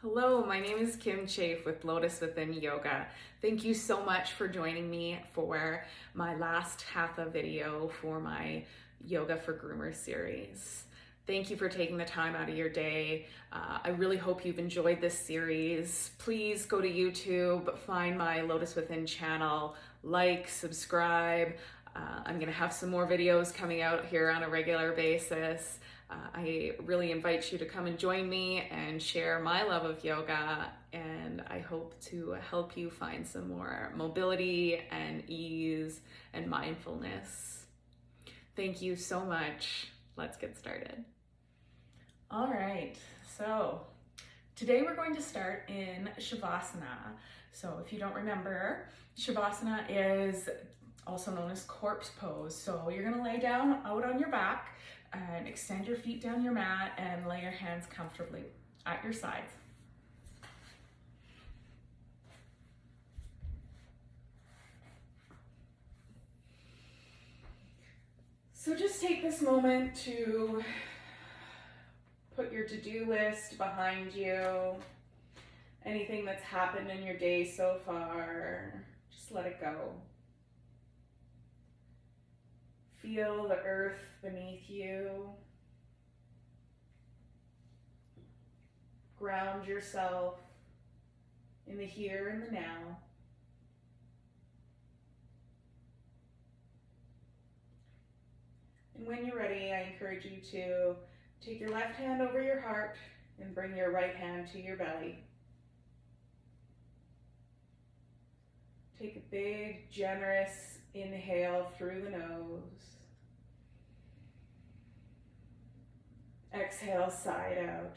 Hello, my name is Kim Chafe with Lotus Within Yoga. Thank you so much for joining me for my last Hatha video for my Yoga for Groomer series. Thank you for taking the time out of your day. I really hope you've enjoyed this series. Please go to YouTube, find my Lotus Within channel, like, subscribe. I'm gonna have some more videos coming out here on a regular basis. I really invite you to come and join me and share my love of yoga, and I hope to help you find some more mobility and ease and mindfulness. Thank you so much. Let's get started. All right, so today we're going to start in Shavasana. So if you don't remember, Shavasana is also known as corpse pose. So you're gonna lay down out on your back and extend your feet down your mat and lay your hands comfortably at your sides. So just take this moment to put your to-do list behind you. Anything that's happened in your day so far, just let it go. Feel the earth beneath you. Ground yourself in the here and the now. And when you're ready, I encourage you to take your left hand over your heart and bring your right hand to your belly. Take a big, generous inhale through the nose. Exhale, side out.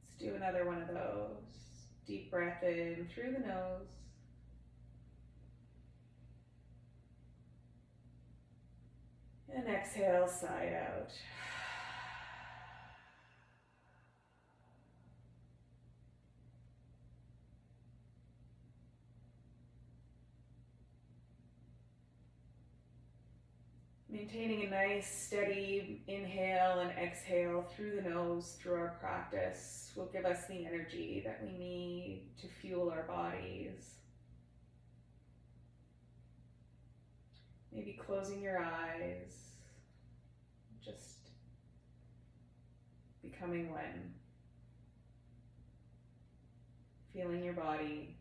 Let's do another one of those. Deep breath in through the nose. And exhale, side out. Maintaining a nice steady inhale and exhale through the nose through our practice will give us the energy that we need to fuel our bodies. Maybe closing your eyes, just becoming one, feeling your body.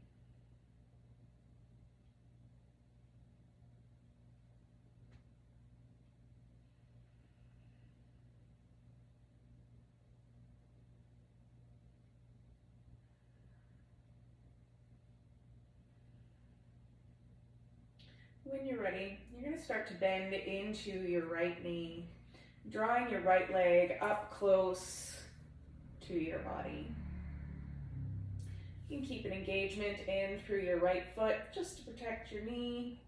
When you're ready, you're going to start to bend into your right knee, drawing your right leg up close to your body. You can keep an engagement in through your right foot just to protect your knee.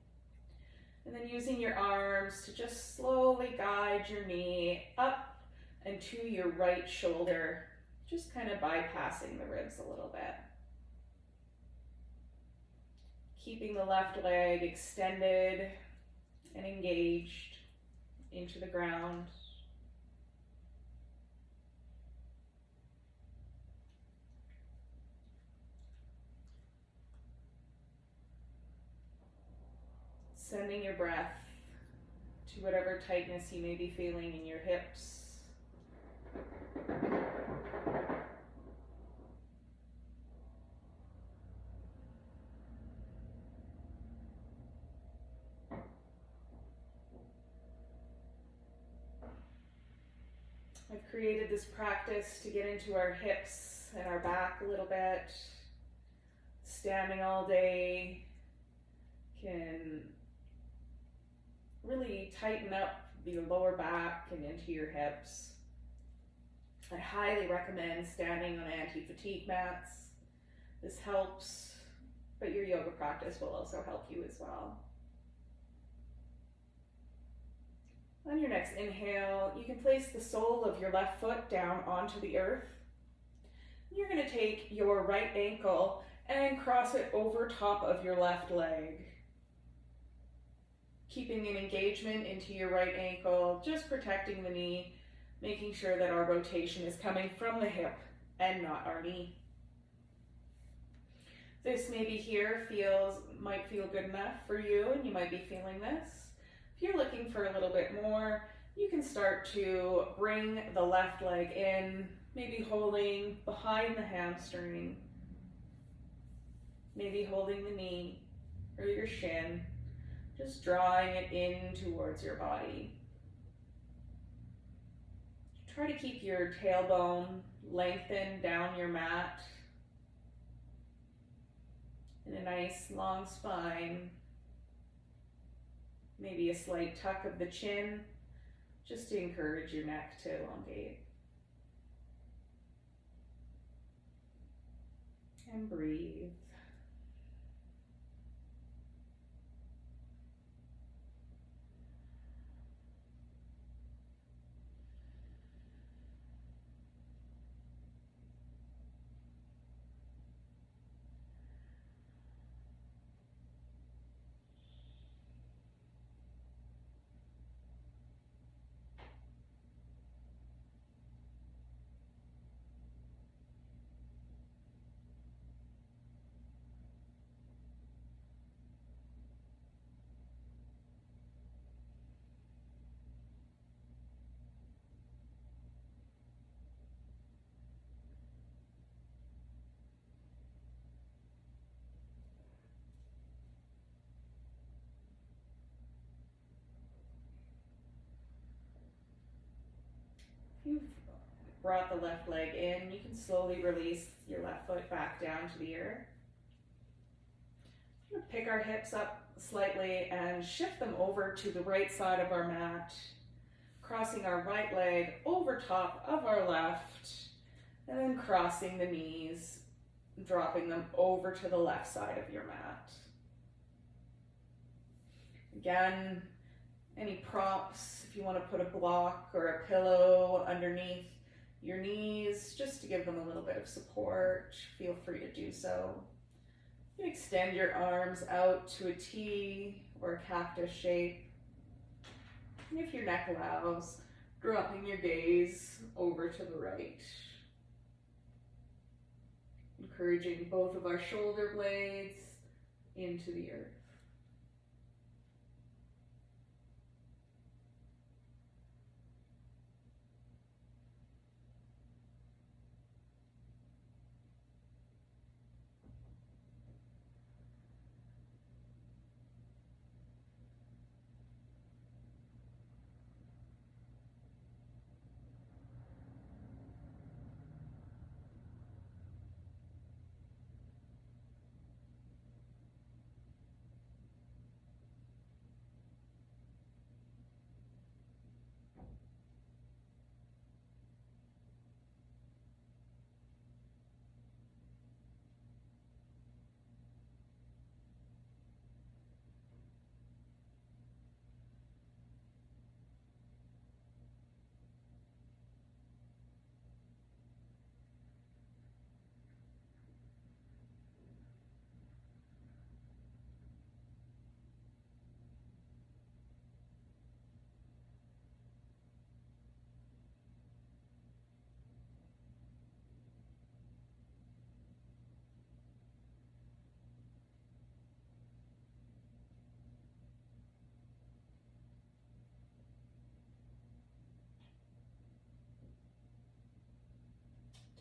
And then using your arms to just slowly guide your knee up and to your right shoulder, just kind of bypassing the ribs a little bit. Keeping the left leg extended and engaged into the ground. Sending your breath to whatever tightness you may be feeling in your hips. I've created this practice to get into our hips and our back a little bit. Standing all day can really tighten up your lower back and into your hips. I highly recommend standing on anti-fatigue mats. This helps, but your yoga practice will also help you as well. On your next inhale, you can place the sole of your left foot down onto the earth. You're going to take your right ankle and cross it over top of your left leg. Keeping an engagement into your right ankle, just protecting the knee making sure that our rotation is coming from the hip and not our knee. This maybe here might feel good enough for you, and you might be feeling this. If you're looking for a little bit more, you can start to bring the left leg in, maybe holding behind the hamstring, maybe holding the knee or your shin, just drawing it in towards your body. Try to keep your tailbone lengthened down your mat in a nice long spine. Maybe a slight tuck of the chin, just to encourage your neck to elongate. And breathe. If you've brought the left leg in, you can slowly release your left foot back down to the earth. We're going to pick our hips up slightly and shift them over to the right side of our mat, crossing our right leg over top of our left, and then crossing the knees, dropping them over to the left side of your mat. Again, any props, if you want to put a block or a pillow underneath your knees, just to give them a little bit of support, feel free to do so. You can extend your arms out to a T or a cactus shape. And if your neck allows, dropping your gaze over to the right. Encouraging both of our shoulder blades into the earth.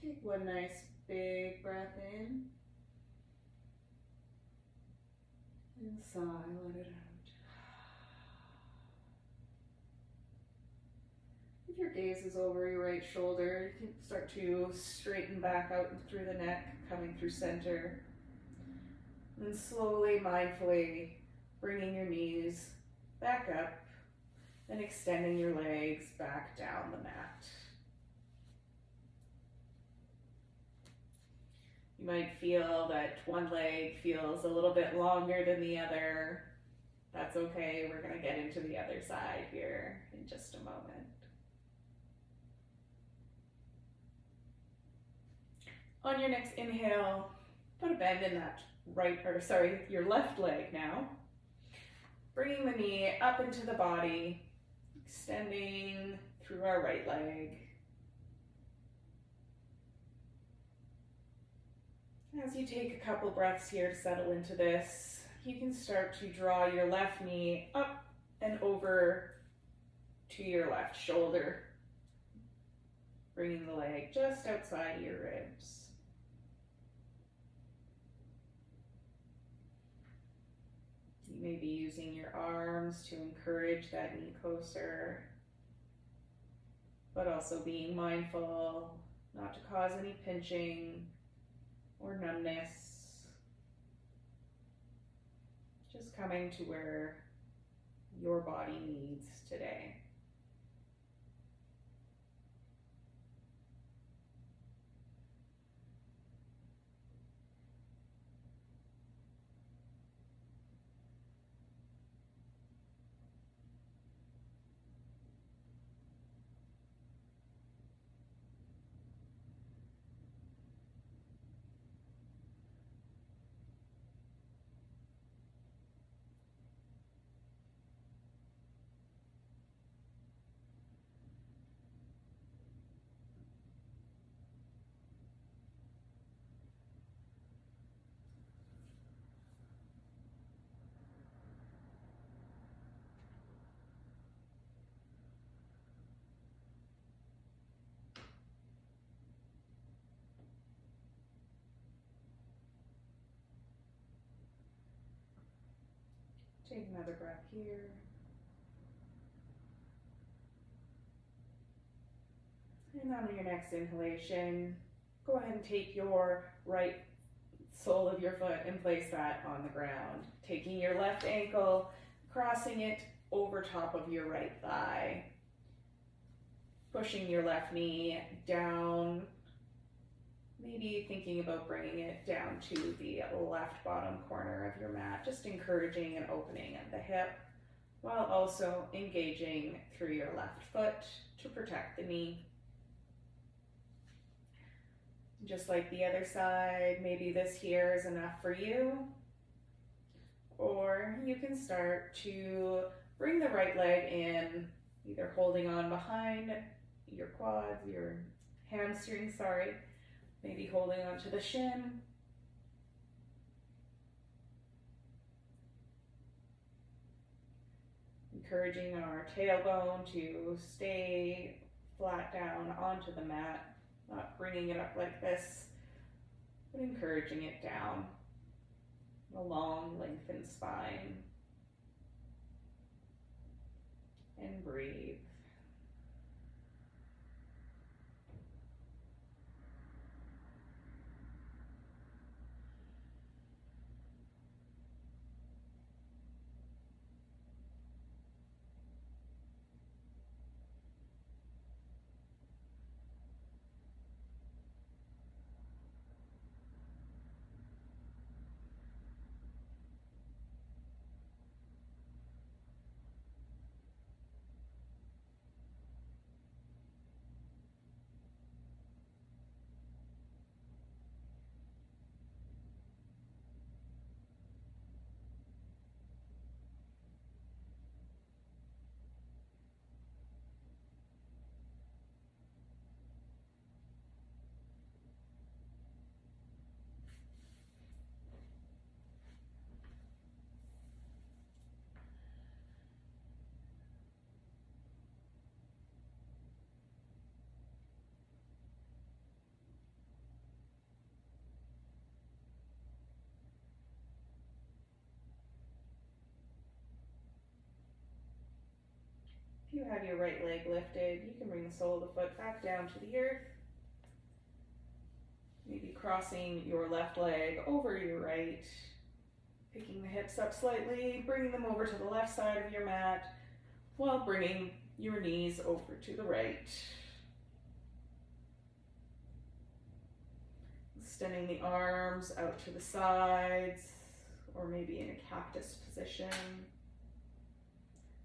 Take one nice big breath in, and sigh, let it out. If your gaze is over your right shoulder, you can start to straighten back out through the neck, coming through center. And slowly, mindfully, bringing your knees back up and extending your legs back down the mat. You might feel that one leg feels a little bit longer than the other. That's okay. We're going to get into the other side here in just a moment. On your next inhale, put a bend in that your left leg now. Bringing the knee up into the body, extending through our right leg. As you take a couple breaths here to settle into this, you can start to draw your left knee up and over to your left shoulder, bringing the leg just outside of your ribs. You may be using your arms to encourage that knee closer, but also being mindful not to cause any pinching or numbness. Just coming to where your body needs today. Take another breath here. And on your next inhalation, go ahead and take your right sole of your foot and place that on the ground. Taking your left ankle, crossing it over top of your right thigh. Pushing your left knee down. Maybe thinking about bringing it down to the left bottom corner of your mat, just encouraging an opening at the hip, while also engaging through your left foot to protect the knee. Just like the other side, maybe this here is enough for you, or you can start to bring the right leg in, either holding on behind your quads, your hamstring, maybe holding onto the shin. Encouraging our tailbone to stay flat down onto the mat, not bringing it up like this, but encouraging it down. A long, lengthened spine. And breathe. If you have your right leg lifted, you can bring the sole of the foot back down to the earth. Maybe crossing your left leg over your right, picking the hips up slightly, bringing them over to the left side of your mat, while bringing your knees over to the right. Extending the arms out to the sides, or maybe in a cactus position.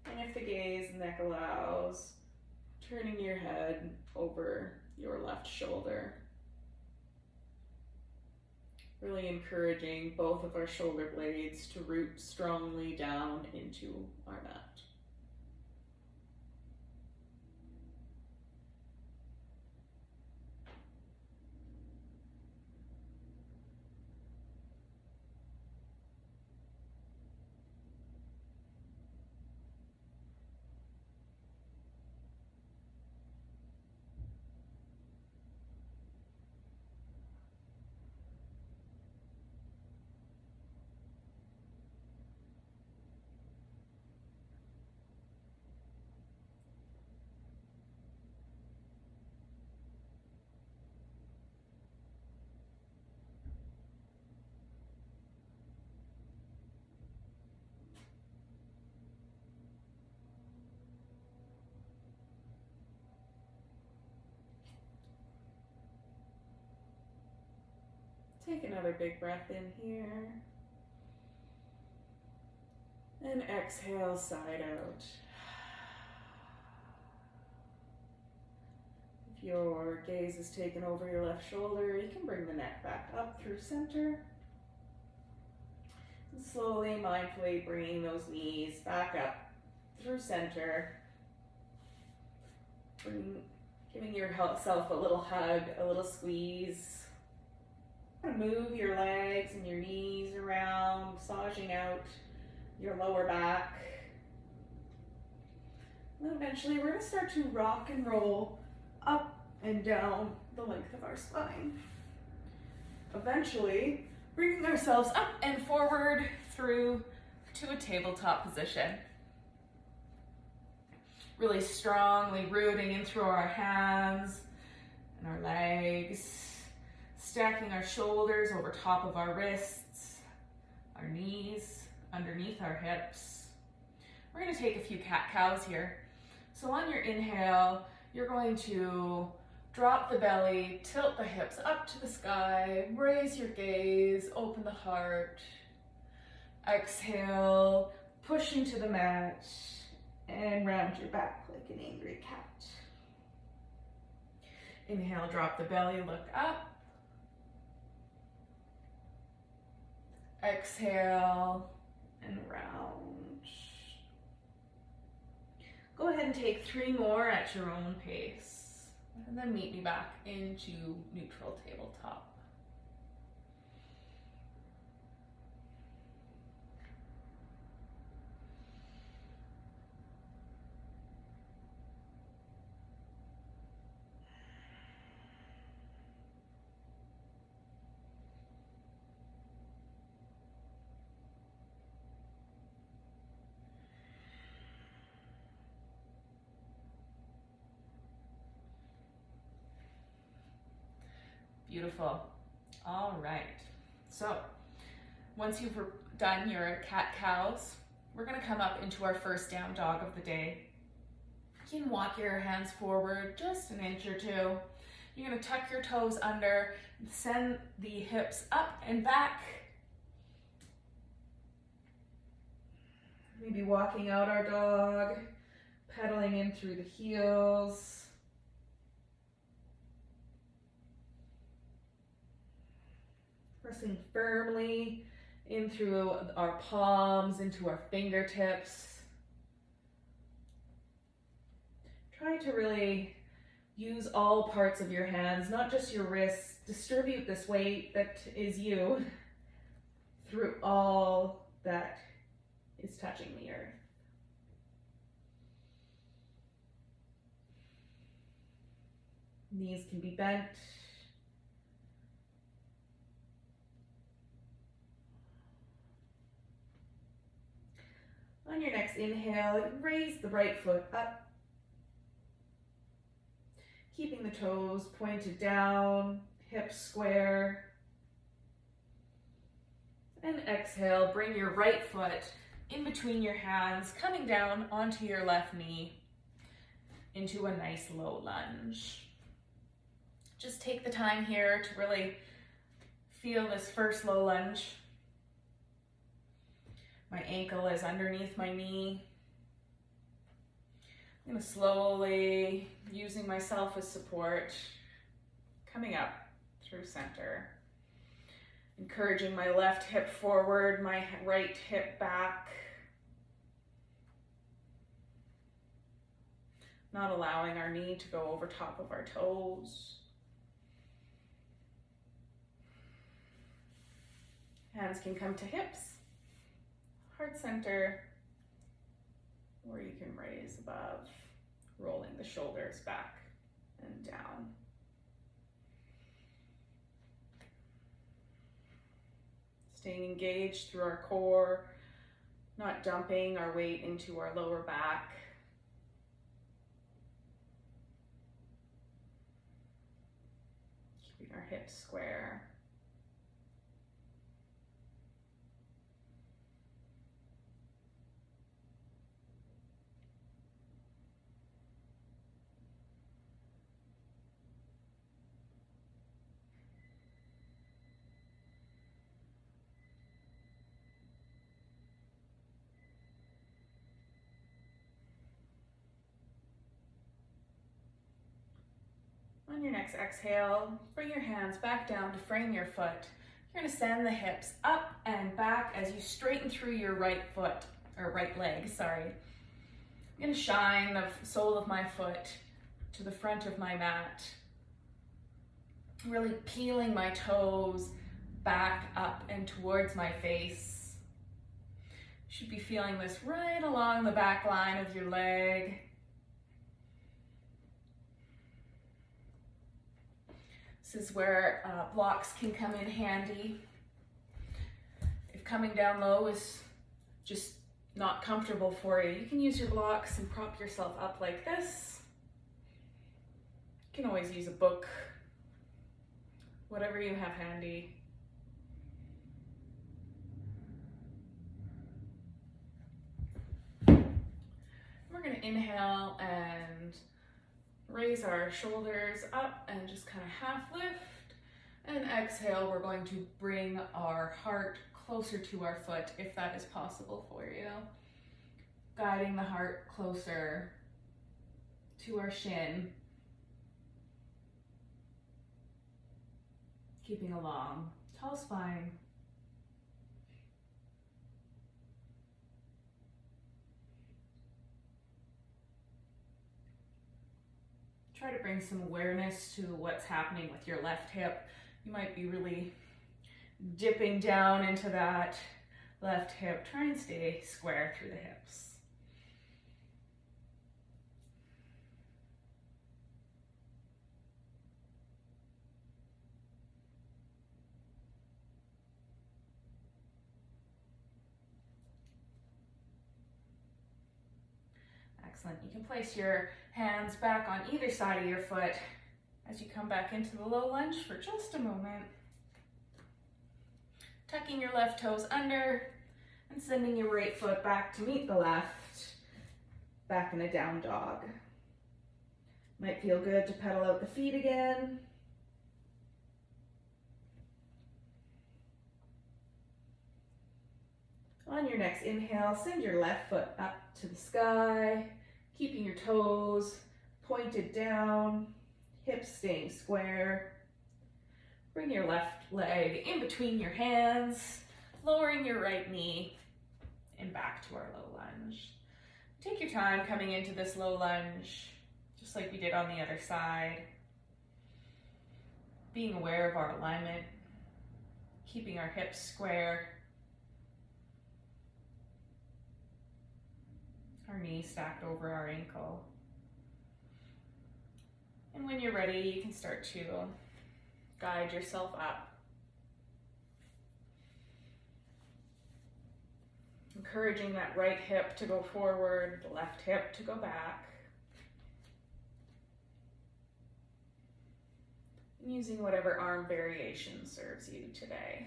And if the gaze and neck allows, turning your head over your left shoulder. Really encouraging both of our shoulder blades to root strongly down into our mat. Take another big breath in here. And exhale, side out. If your gaze is taken over your left shoulder, you can bring the neck back up through center. And slowly, mindfully bringing those knees back up through center. Giving yourself a little hug, a little squeeze. Move your legs and your knees around, massaging out your lower back. And then eventually we're going to start to rock and roll up and down the length of our spine. Eventually, bringing ourselves up and forward through to a tabletop position. Really strongly rooting in through our hands and our legs. Stacking our shoulders over top of our wrists, our knees, underneath our hips. We're going to take a few cat-cows here. So on your inhale, you're going to drop the belly, tilt the hips up to the sky, raise your gaze, open the heart. Exhale, push into the mat, and round your back like an angry cat. Inhale, drop the belly, look up. Exhale and round. Go ahead and take 3 more at your own pace, and then meet me back into neutral tabletop. Beautiful. All right. So once you've done your cat-cows, we're going to come up into our first down dog of the day. You can walk your hands forward just an inch or 2. You're going to tuck your toes under, send the hips up and back. Maybe walking out our dog, pedaling in through the heels. Pressing firmly in through our palms, into our fingertips. Try to really use all parts of your hands, not just your wrists. Distribute this weight that is you through all that is touching the earth. Knees can be bent. On your next inhale, raise the right foot up, keeping the toes pointed down, hips square. And exhale, bring your right foot in between your hands, coming down onto your left knee into a nice low lunge. Just take the time here to really feel this first low lunge. My ankle is underneath my knee. I'm going to slowly, using myself as support, coming up through center. Encouraging my left hip forward, my right hip back. Not allowing our knee to go over top of our toes. Hands can come to hips. Heart center, or you can raise above, rolling the shoulders back and down. Staying engaged through our core, not dumping our weight into our lower back. Keeping our hips square. On your next exhale, bring your hands back down to frame your foot. You're gonna send the hips up and back as you straighten through your right foot, or right leg, sorry. I'm gonna shine the sole of my foot to the front of my mat, really peeling my toes back up and towards my face. You should be feeling this right along the back line of your leg. This is where blocks can come in handy. If coming down low is just not comfortable for you, you can use your blocks and prop yourself up like this. You can always use a book, whatever you have handy. We're going to inhale and raise our shoulders up and just kind of half lift. And exhale, we're going to bring our heart closer to our foot if that is possible for you. Guiding the heart closer to our shin. Keeping a long, tall spine. Try to bring some awareness to what's happening with your left hip. You might be really dipping down into that left hip. Try and stay square through the hips. Excellent. You can place your hands back on either side of your foot as you come back into the low lunge for just a moment. Tucking your left toes under and sending your right foot back to meet the left, back in a down dog. Might feel good to pedal out the feet again. On your next inhale, send your left foot up to the sky, keeping your toes pointed down, hips staying square. Bring your left leg in between your hands, lowering your right knee, and back to our low lunge. Take your time coming into this low lunge, just like we did on the other side. Being aware of our alignment, keeping our hips square, our knee stacked over our ankle. And when you're ready, you can start to guide yourself up. Encouraging that right hip to go forward, the left hip to go back. And using whatever arm variation serves you today.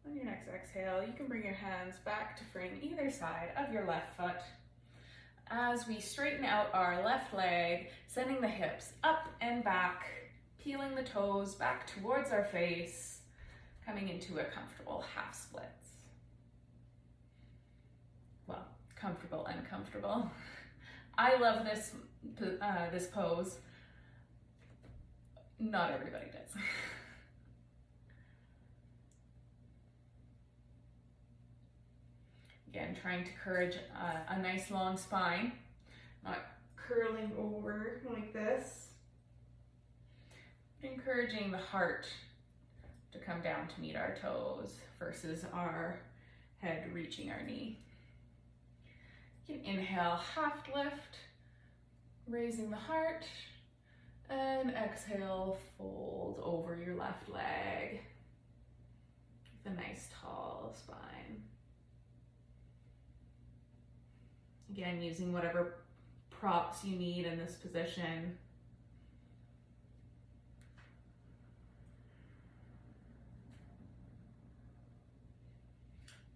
On your next exhale, you can bring your hands back to frame either side of your left foot. As we straighten out our left leg, sending the hips up and back, peeling the toes back towards our face, coming into a comfortable half splits. Well, comfortable, uncomfortable. I love this pose. Not everybody does. Again, trying to encourage a nice long spine, not curling over like this. Encouraging the heart to come down to meet our toes versus our head reaching our knee. You can inhale, half lift, raising the heart, and And exhale, fold over your left leg with a nice tall spine. Again, using whatever props you need in this position.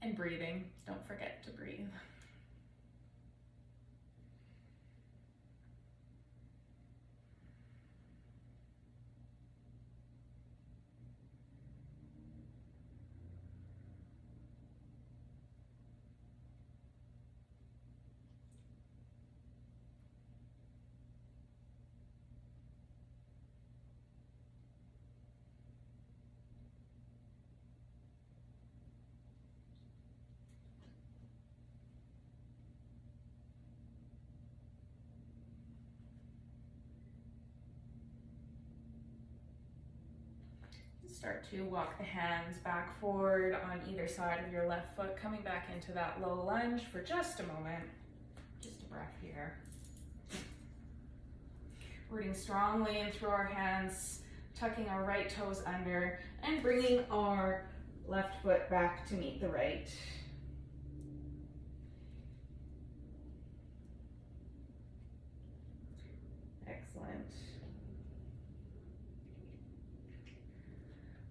And breathing, don't forget to breathe. Start to walk the hands back forward on either side of your left foot, coming back into that low lunge for just a moment. Just a breath here. Rooting strongly in through our hands, tucking our right toes under, and bringing our left foot back to meet the right. Excellent.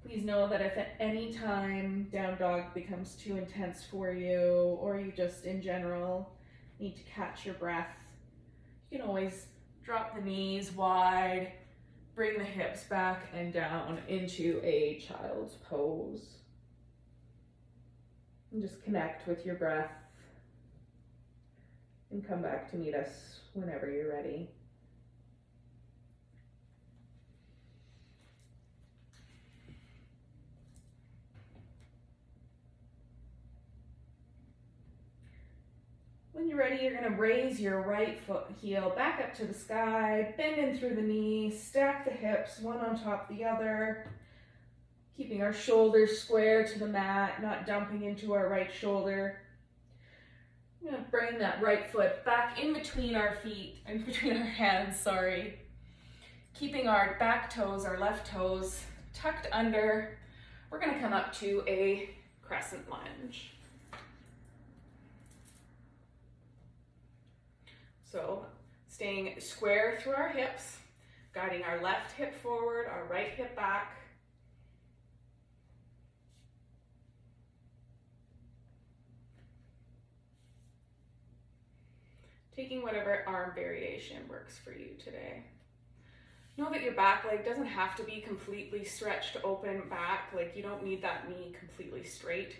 Please know that if at any time down dog becomes too intense for you, or you just in general need to catch your breath, you can always drop the knees wide, bring the hips back and down into a child's pose. And just connect with your breath and come back to meet us whenever you're ready. When you're ready, you're going to raise your right foot heel back up to the sky, bend in through the knees, stack the hips one on top of the other, keeping our shoulders square to the mat, not dumping into our right shoulder. I'm going to bring that right foot back in between our feet, in between our hands, sorry. Keeping our back toes, our left toes, tucked under. We're going to come up to a crescent lunge. So staying square through our hips, guiding our left hip forward, our right hip back. Taking whatever arm variation works for you today. Know that your back leg doesn't have to be completely stretched open back, like you don't need that knee completely straight.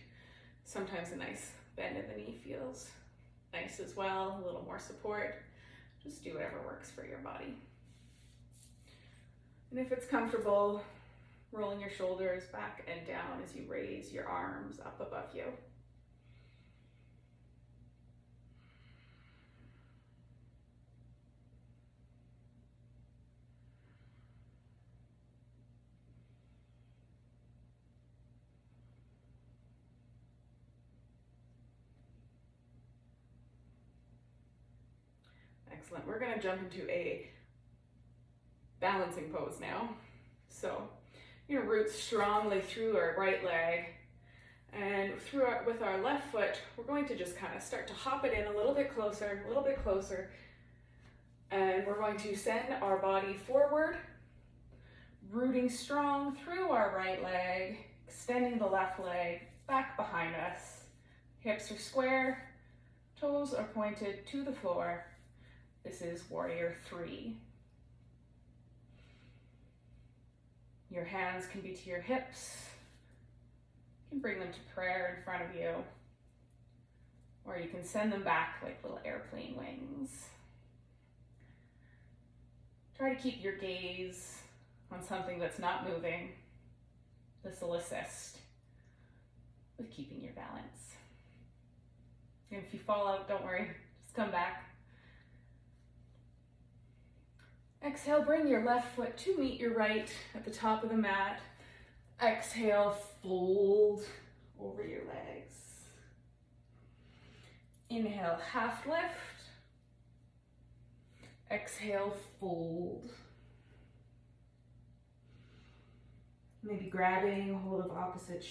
Sometimes a nice bend in the knee feels nice as well, a little more support. Just do whatever works for your body. And if it's comfortable, rolling your shoulders back and down as you raise your arms up above you. Excellent. We're going to jump into a balancing pose now. So you're going to root strongly through our right leg, and with our left foot, we're going to just kind of start to hop it in a little bit closer, and we're going to send our body forward, rooting strong through our right leg, extending the left leg back behind us. Hips are square, toes are pointed to the floor. This is warrior 3. Your hands can be to your hips. You can bring them to prayer in front of you, or you can send them back like little airplane wings. Try to keep your gaze on something that's not moving. This will assist with keeping your balance. And if you fall out, don't worry, just come back. Exhale, bring your left foot to meet your right at the top of the mat. Exhale, fold over your legs. Inhale, half lift. Exhale, fold. Maybe grabbing a hold of opposite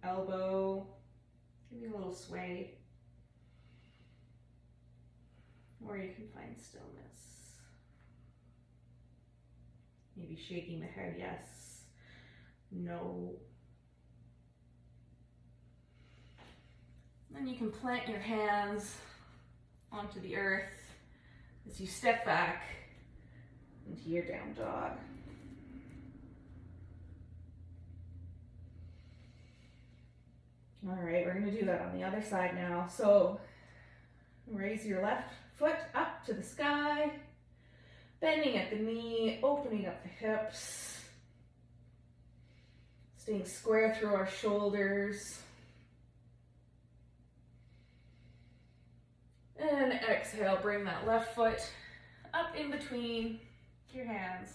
elbow. Give me a little sway. Or you can find stillness. Maybe shaking the head, yes, no. Then you can plant your hands onto the earth as you step back into your down dog. All right, we're going to do that on the other side now. So raise your left foot up to the sky, bending at the knee, opening up the hips, staying square through our shoulders. And exhale, bring that left foot up in between your hands,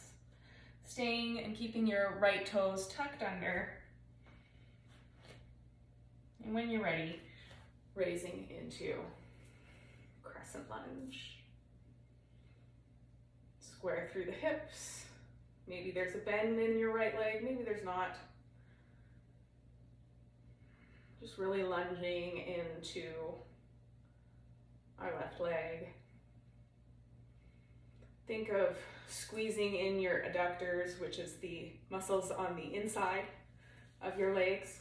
staying and keeping your right toes tucked under. And when you're ready, raising into crescent lunge. Square through the hips. Maybe there's a bend in your right leg, maybe there's not. Just really lunging into our left leg. Think of squeezing in your adductors, which is the muscles on the inside of your legs.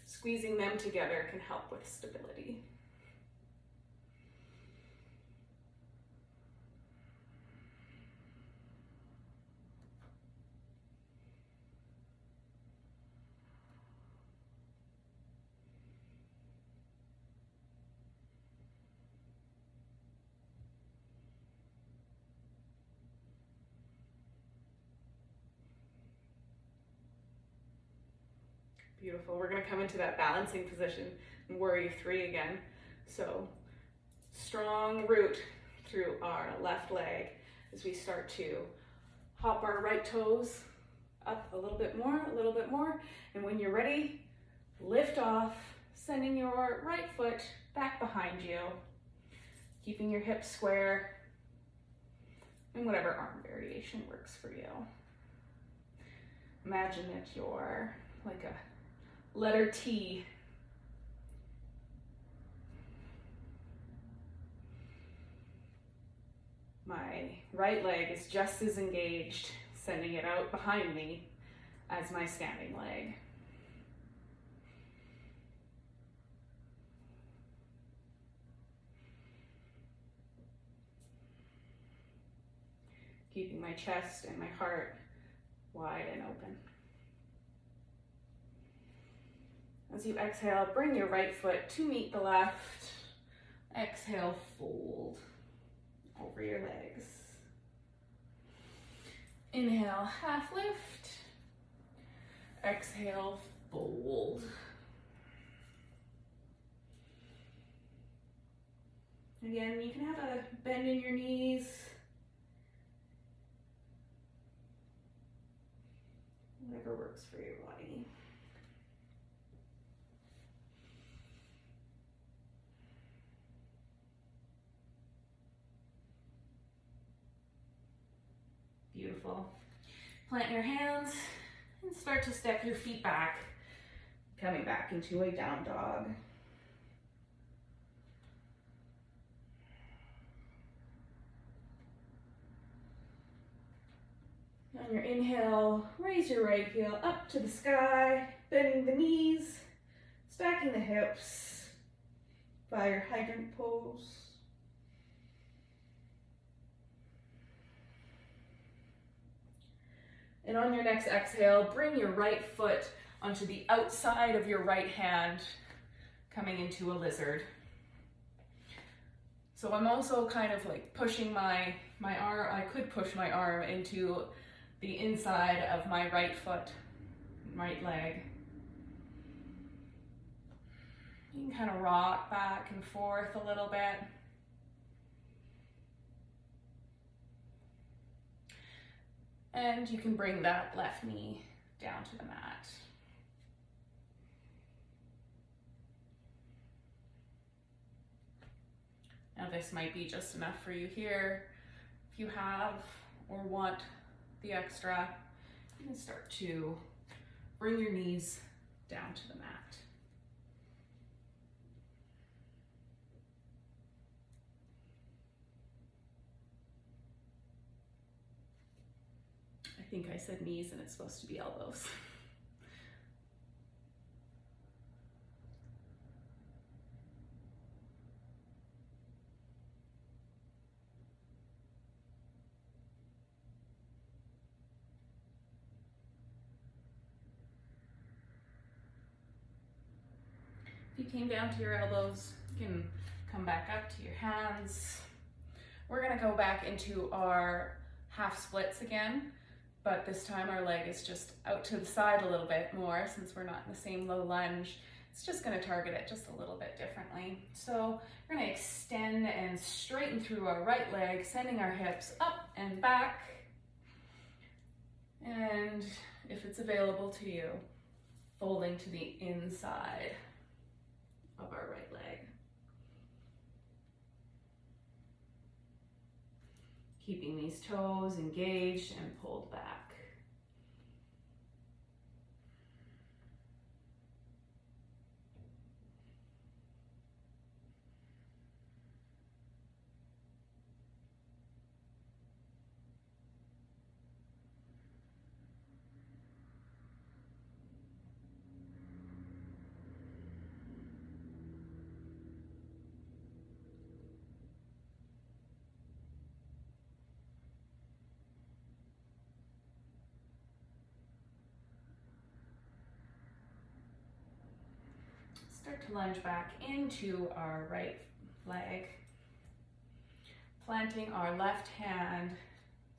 Squeezing them together can help with stability. Beautiful. We're going to come into that balancing position and warrior three again. So strong root through our left leg as we start to hop our right toes up a little bit more, a little bit more. And when you're ready, lift off, sending your right foot back behind you, keeping your hips square, and whatever arm variation works for you. Imagine that you're like a letter T. My right leg is just as engaged, sending it out behind me as my standing leg. Keeping my chest and my heart wide and open. As you exhale, bring your right foot to meet the left. Exhale, fold over your legs. Inhale, half lift. Exhale, fold. Again, you can have a bend in your knees. Whatever works for your body. Beautiful. Plant your hands and start to step your feet back, coming back into a down dog. On your inhale, raise your right heel up to the sky, bending the knees, stacking the hips, fire hydrant pose. And on your next exhale, bring your right foot onto the outside of your right hand, coming into a lizard. So I'm also kind of like pushing my arm, I could push my arm into the inside of my right foot, right leg. You can kind of rock back and forth a little bit. And you can bring that left knee down to the mat. Now this might be just enough for you here. If you have or want the extra, you can start to bring your knees down to the mat. I think I said knees and it's supposed to be elbows. If you came down to your elbows, you can come back up to your hands. We're gonna go back into our half splits again, but this time our leg is just out to the side a little bit more since we're not in the same low lunge. It's just gonna target it just a little bit differently. So we're gonna extend and straighten through our right leg, sending our hips up and back. And if it's available to you, folding to the inside of our right leg. Keeping these toes engaged and pulled back. Start to lunge back into our right leg, planting our left hand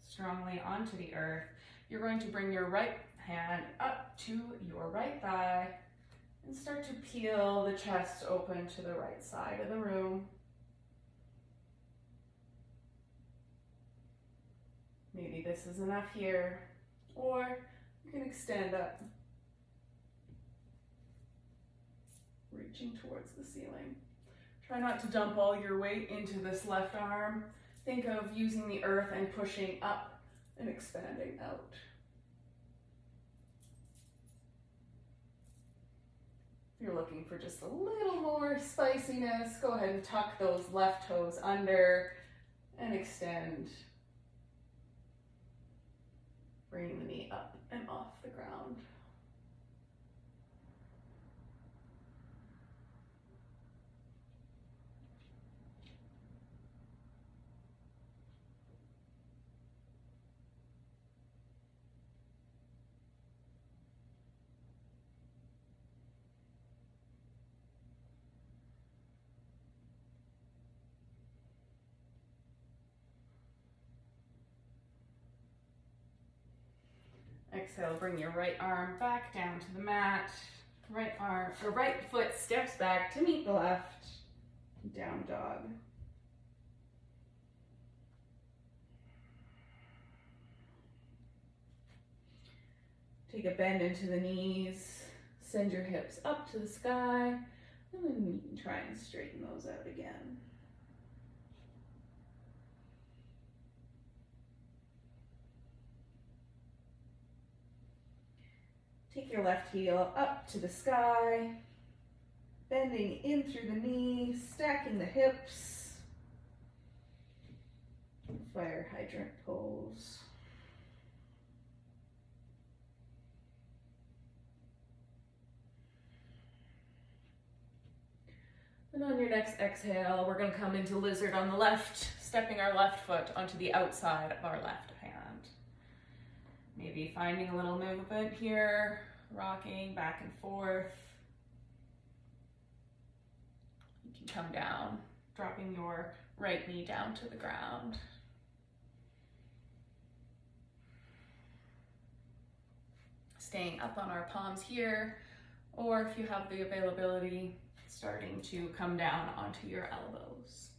strongly onto the earth. You're going to bring your right hand up to your right thigh and start to peel the chest open to the right side of the room. Maybe this is enough here, or you can extend up, reaching towards the ceiling. Try not to dump all your weight into this left arm. Think of using the earth and pushing up and expanding out. If you're looking for just a little more spiciness, go ahead and tuck those left toes under and extend. Bringing the knee up and off the ground. Exhale, bring your right arm back down to the mat. Right arm, or right foot steps back to meet the left. Down dog. Take a bend into the knees. Send your hips up to the sky. And then you can try and straighten those out again. Take your left heel up to the sky, bending in through the knee, stacking the hips. Fire hydrant pose. And on your next exhale, we're going to come into lizard on the left, stepping our left foot onto the outside of our left hand. Maybe finding a little movement here, rocking back and forth. You can come down, dropping your right knee down to the ground. Staying up on our palms here, or if you have the availability, starting to come down onto your elbows.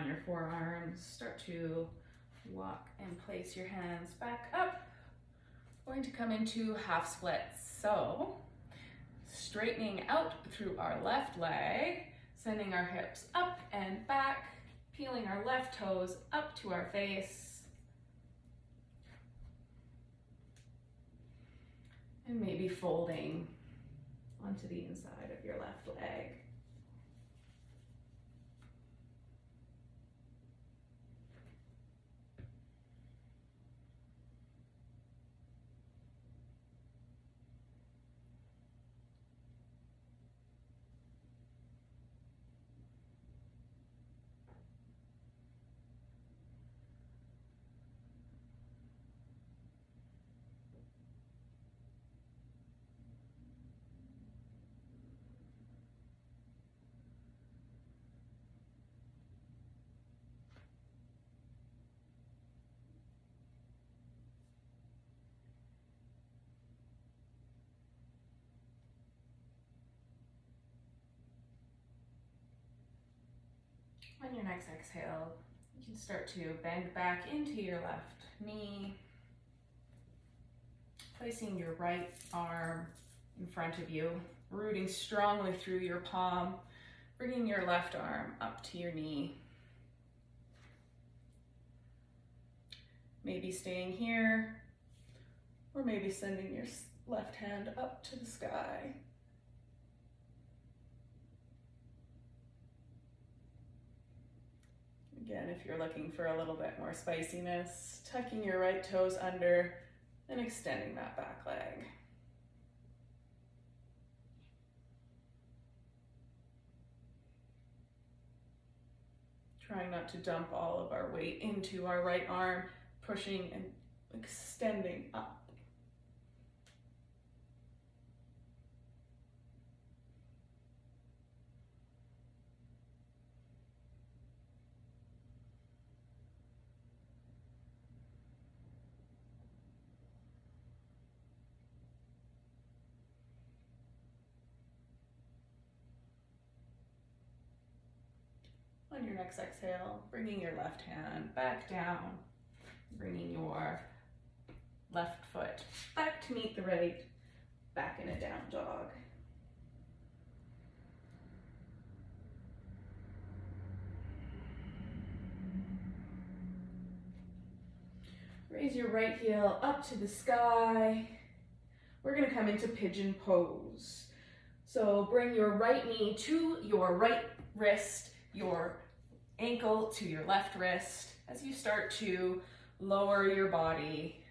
your forearms. Start to walk and place your hands back up. Going to come into half splits. So straightening out through our left leg, sending our hips up and back, peeling our left toes up to our face. And maybe folding onto the inside of your left leg. On your next exhale, you can start to bend back into your left knee, placing your right arm in front of you, rooting strongly through your palm, bringing your left arm up to your knee. Maybe staying here, or maybe sending your left hand up to the sky. Again, if you're looking for a little bit more spiciness, tucking your right toes under and extending that back leg. Trying not to dump all of our weight into our right arm, pushing and extending up. On your next exhale, bringing your left hand back down, bringing your left foot back to meet the right, back in a down dog. Raise your right heel up to the sky. We're going to come into pigeon pose. So bring your right knee to your right wrist, your ankle to your left wrist as you start to lower your body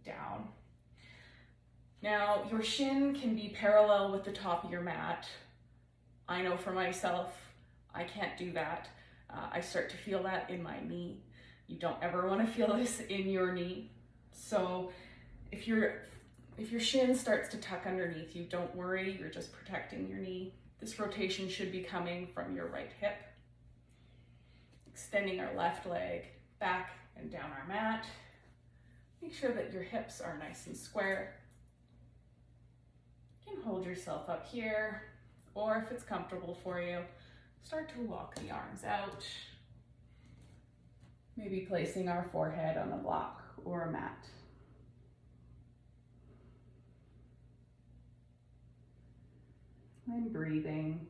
down. Now, your shin can be parallel with the top of your mat. I know for myself, I can't do that. I start to feel that in my knee. You don't ever want to feel this in your knee. So if your shin starts to tuck underneath you, don't worry, you're just protecting your knee. This rotation should be coming from your right hip. Extending our left leg back and down our mat. Make sure that your hips are nice and square. You can hold yourself up here, or if it's comfortable for you, start to walk the arms out. Maybe placing our forehead on a block or a mat. And breathing.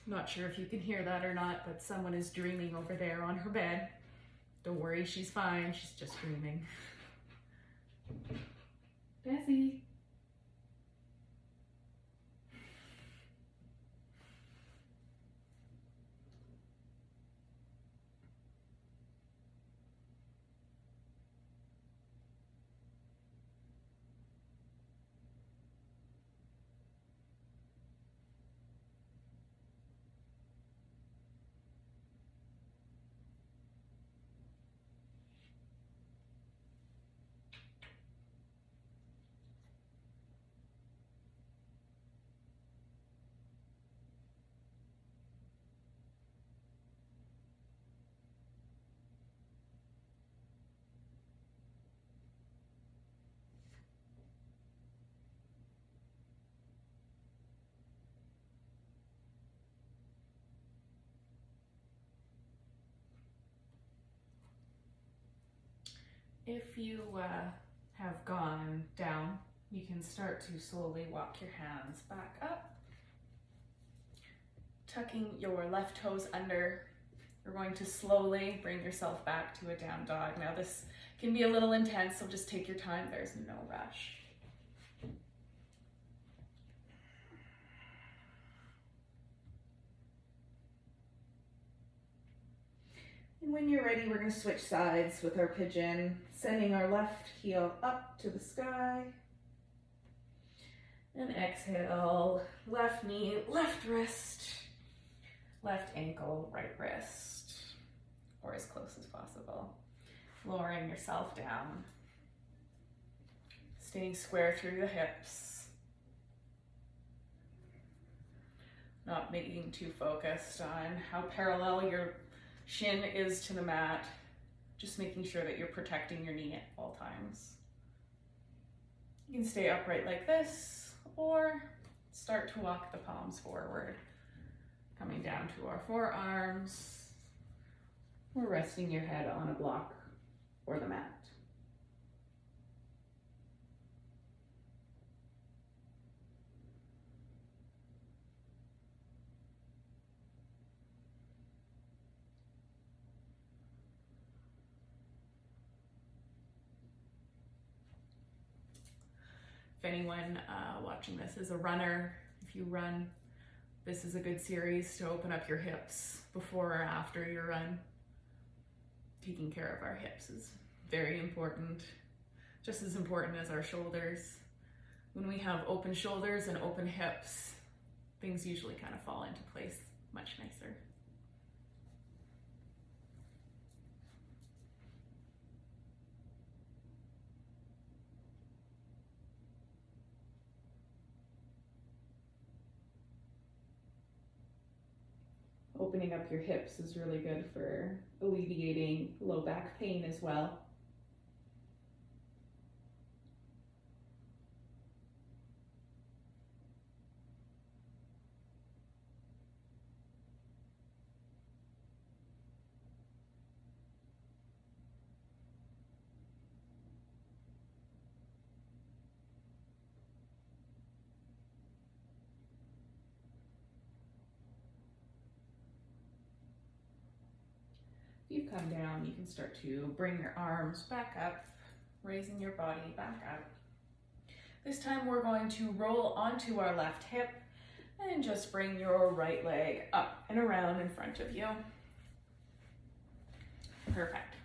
Not sure if you can hear that or not, but someone is dreaming over there on her bed. Don't worry, she's fine. She's just dreaming. Bessie. If you have gone down, you can start to slowly walk your hands back up, tucking your left toes under. You're going to slowly bring yourself back to a down dog. Now this can be a little intense, so just take your time. There's no rush. And when you're ready, we're going to switch sides with our pigeon, sending our left heel up to the sky. And exhale, left knee, left wrist, left ankle, right wrist, or as close as possible. Lowering yourself down, staying square through the hips, not being too focused on how parallel your shin is to the mat, just making sure that you're protecting your knee at all times. You can stay upright like this, or start to walk the palms forward, coming down to our forearms, or resting your head on a block or the mat. If anyone watching this is a runner, if you run, this is a good series to open up your hips before or after your run. Taking care of our hips is very important, just as important as our shoulders. When we have open shoulders and open hips, things usually kind of fall into place much nicer. Opening up your hips is really good for alleviating low back pain as well. If you've come down, you can start to bring your arms back up, raising your body back up. This time we're going to roll onto our left hip and just bring your right leg up and around in front of you. Perfect.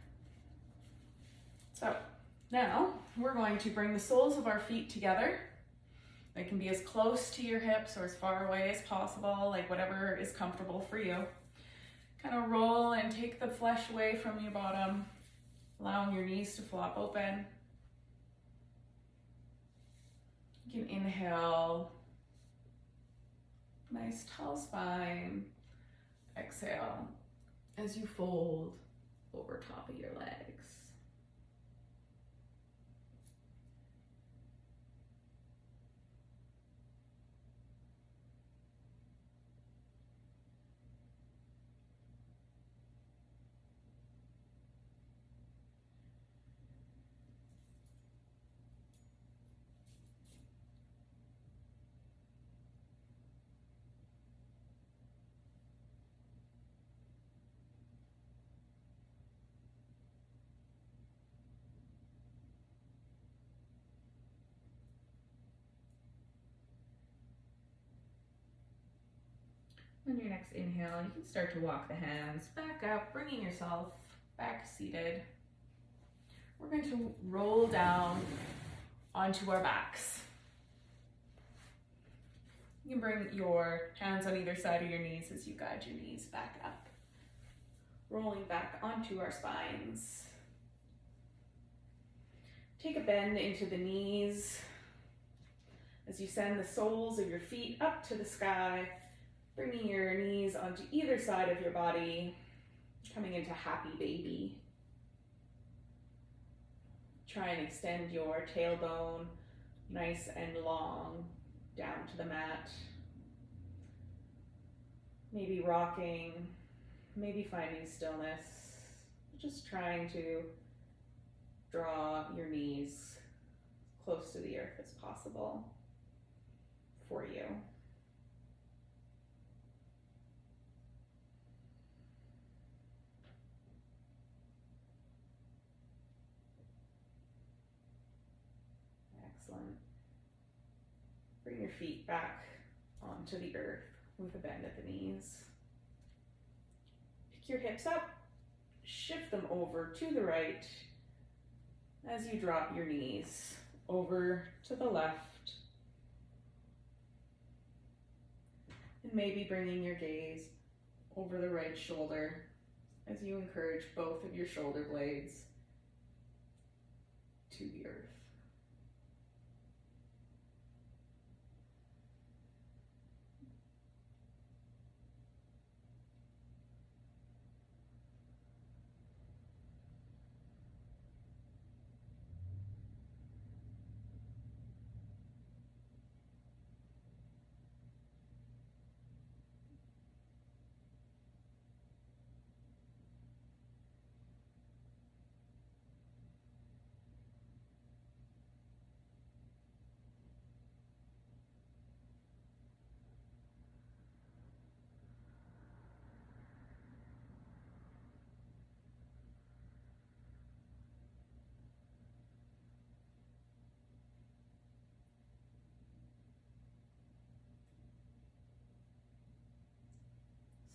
So now we're going to bring the soles of our feet together. They can be as close to your hips or as far away as possible, like whatever is comfortable for you. Kind of roll and take the flesh away from your bottom, allowing your knees to flop open. You can inhale, nice tall spine. Exhale as you fold over top of your legs. On your next inhale, you can start to walk the hands back up, bringing yourself back seated. We're going to roll down onto our backs. You can bring your hands on either side of your knees as you guide your knees back up. Rolling back onto our spines. Take a bend into the knees as you send the soles of your feet up to the sky, bringing your knees onto either side of your body, coming into happy baby. Try and extend your tailbone nice and long down to the mat. Maybe rocking, maybe finding stillness, just trying to draw your knees close to the earth as possible for you. Excellent. Bring your feet back onto the earth with a bend at the knees. Pick your hips up, shift them over to the right as you drop your knees over to the left. And maybe bringing your gaze over the right shoulder as you encourage both of your shoulder blades to the earth.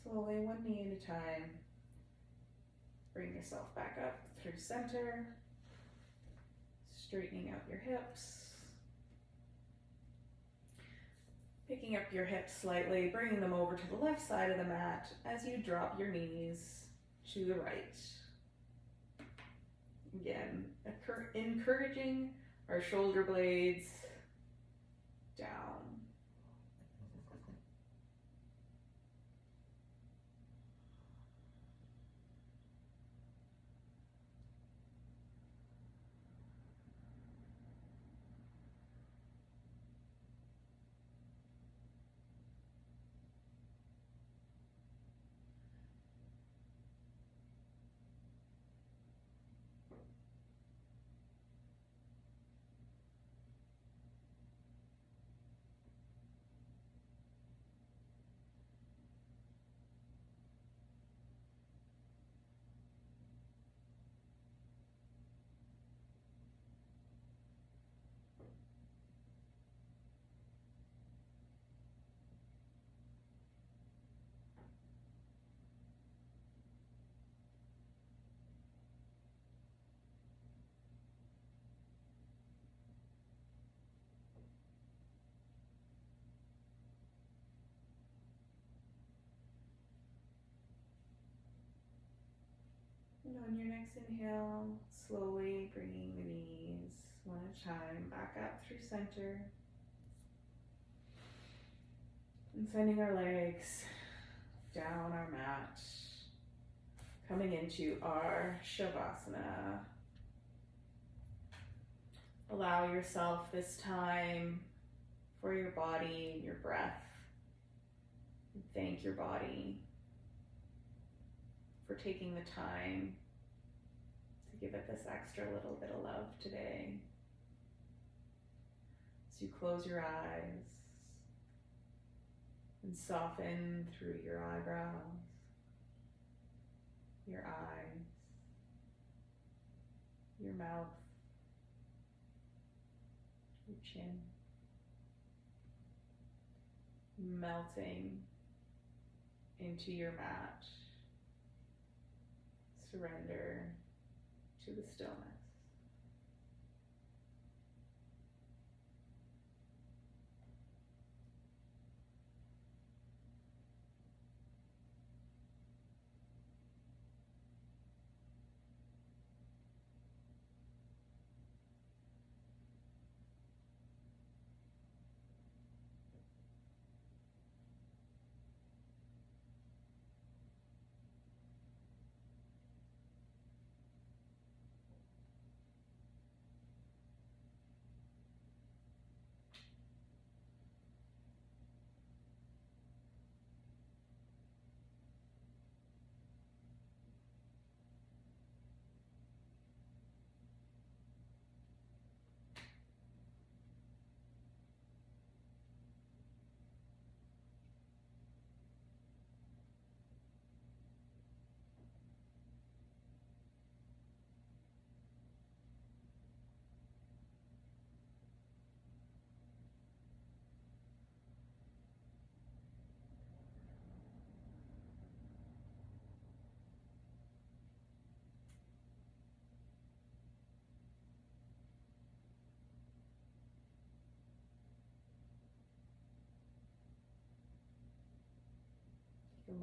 Slowly, one knee at a time, bring yourself back up through center, straightening out your hips. Picking up your hips slightly, bringing them over to the left side of the mat as you drop your knees to the right. Again, encouraging our shoulder blades down. And on your next inhale, slowly bringing the knees one at a time back up through center. And sending our legs down our mat, coming into our Shavasana. Allow yourself this time for your body and your breath. And thank your body for taking the time to give it this extra little bit of love today. As you close your eyes and soften through your eyebrows, your eyes, your mouth, your chin, melting into your mat. Surrender to the stillness.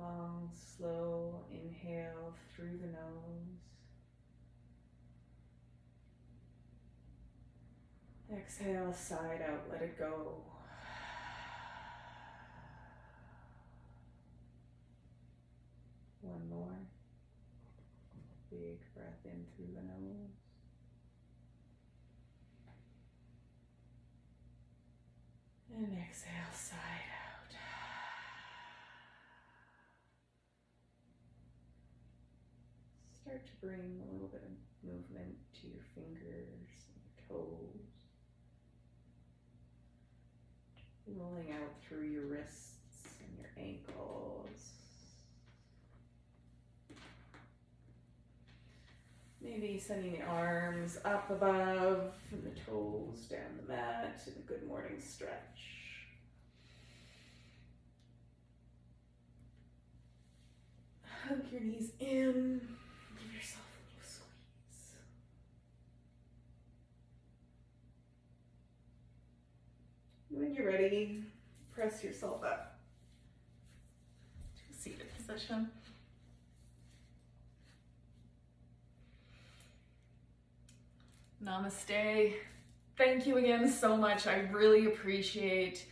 Long, slow inhale through the nose. Exhale, side out, let it go. One more. Big breath in through the nose. And exhale, side out. Start to bring a little bit of movement to your fingers and your toes. Rolling out through your wrists and your ankles. Maybe sending the arms up above and the toes down the mat in a good morning stretch. Hug your knees in. Give yourself a little squeeze. When you're ready, press yourself up to a seated position. Namaste. Thank you again so much. I really appreciate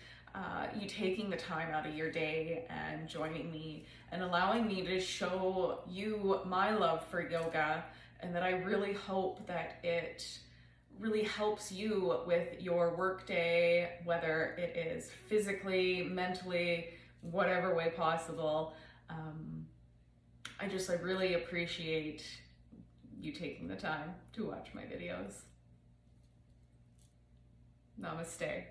you taking the time out of your day and joining me and allowing me to show you my love for yoga, and that I really hope that it really helps you with your workday, whether it is physically, mentally, whatever way possible. I really appreciate you taking the time to watch my videos. Namaste.